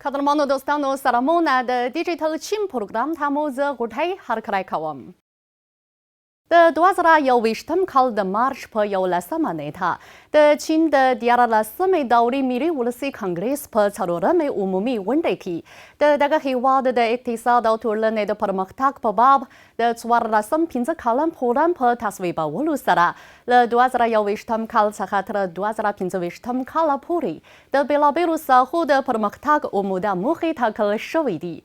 قدرمانو دوستانو سلامونه د ډیجیټل چین پروګرام ته مو زه غوټۍ هرکلی کوم. د 2021 کال د مارچ په 11مه نیټه د چین د 14مې دورې ملي ولسي کانګریس په څلورمې عمومي غونډه کې د دغه هیواد د اقتصاد او ټولنې د پرمختګ په باب د 14 پنځه کلن پلان په تصویبولو سره له 2021 کال څخه تر 2025 کال پورې د بېلابېلو ساحو د پرمختګ او موده موخې ټاکل شوې دي.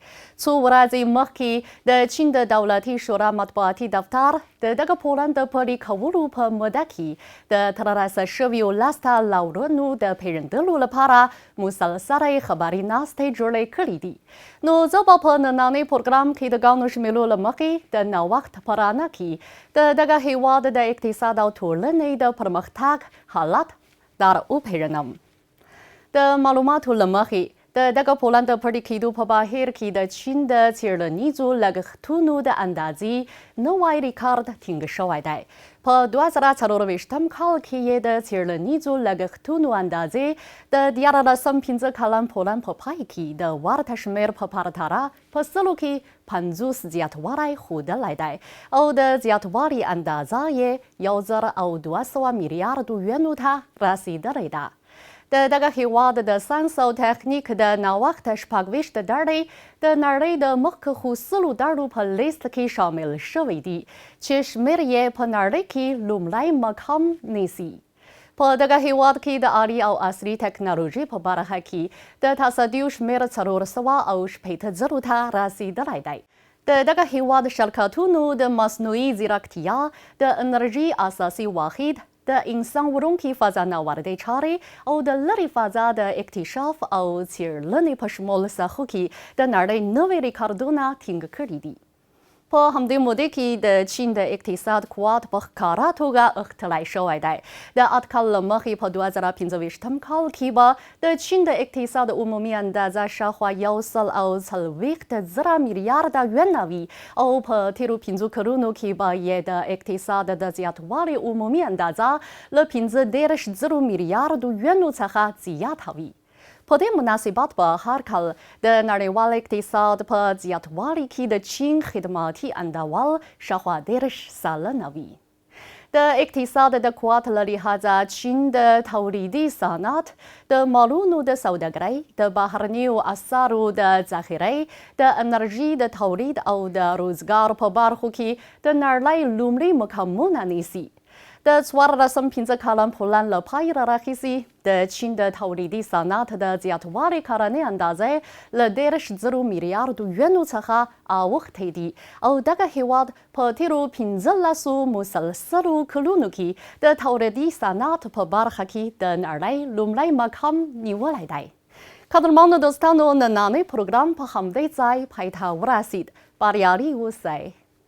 څو ورځې مخکې د چین د دولتي شورا مطبوعاتي دفتر د دغه پلان د پلي کولو په موده کې د ترلاسه شویو لاسته راوړنو د پیژندلو لپاره مسلسلې خبري ناستې جوړې کړې دي. نو زه به په نننۍ پروګرام کې د ګڼو شمېرو له مخې د نوښت په رڼا کې د دغه هیواد د اقتصاد او ټولنې د پرمختګ حالت در وپېژنم. د معلوماتو له مخې د دغه پلان د پلي کېدو په بهیر کې د چین د څېړنیزو لګښتونو د اندازې نوی ریکارډ ټینګ شوی دی. په 2024 کال کې یې د څېړنیزو لګښتونو اندازې د 14 کلن پلان په پای کې د ورته شمېر په پرتله په سلو کې 50 زیاتوالی ښودلی دی او د زیاتوالي اندازه یې 1200 میلیارد ینو ته رسیدلې ده. د دغه هیواد د ساینس او تخنیک د نوښت 26 ډلې د نړۍ د مخکښو سلو ډلو په لیست کې شامل شوي دي چې شمېر یې په نړۍ کې لومړی مقام نیسي. په دغه هیواد کې د عالي او عصري ټکنالوژي په برخه کې د تصدیو شمېر 460 ته رسیدلی دی. د دغه هیواد شرکتونو د مصنوعي ځیرکتیا د انرژي اساسي واحد د انسان وړونکي فضانوردۍ چارې او د لرې فضا د اکتشاف او څېړنې په شمول ساحو کې د نړۍ نوي ریکارډونه ټینګ کړي دي. په همدې موده کې د چین د اقتصاد قوت په ښکاره توګه اختلای شوی دی. د اټکل له مخې په 2025 کال کې به د چین د اقتصاد عمومي اندازه شاوخوا 140 میلیارده ین وي او په تیرو 5 کلونو کې به یې د اقتصاد د زیاتوالي عمومي اندازه له 15 میلیارد ینو څخه زیاته وي. په دې مناسبت به هر کال د نړیوال اقتصاد په زیاتوالي کې د چین خدماتي انډول شاوخوا 10 سلنه وي. د اقتصاد د قوت له لحاظه چین د تولیدي صنعت، د مالونو د سوداګرۍ، د بهرنیو اسعارو د ذخیرې، د انرژي د تولید او د روزګار په برخو کې د نړۍ لومړي مقامونه نیسي. د 14 پنځه کلن پلان له پای راهیسې د چین د تولیدي صنعت د زیاتوالي کلنۍ اندازې له 10 میلیارد ینو څخه اوښتې دي او دغه هیواد په تیرو 15 مسلسلو کلونو کې د تولیدي صنعت په برخه کې د نړۍ لومړی مقام نیولی دی. قدرمنو دوستانو، نننۍ پروګرام په همدې ځای پای ته ورسید. بریالي اوسئ.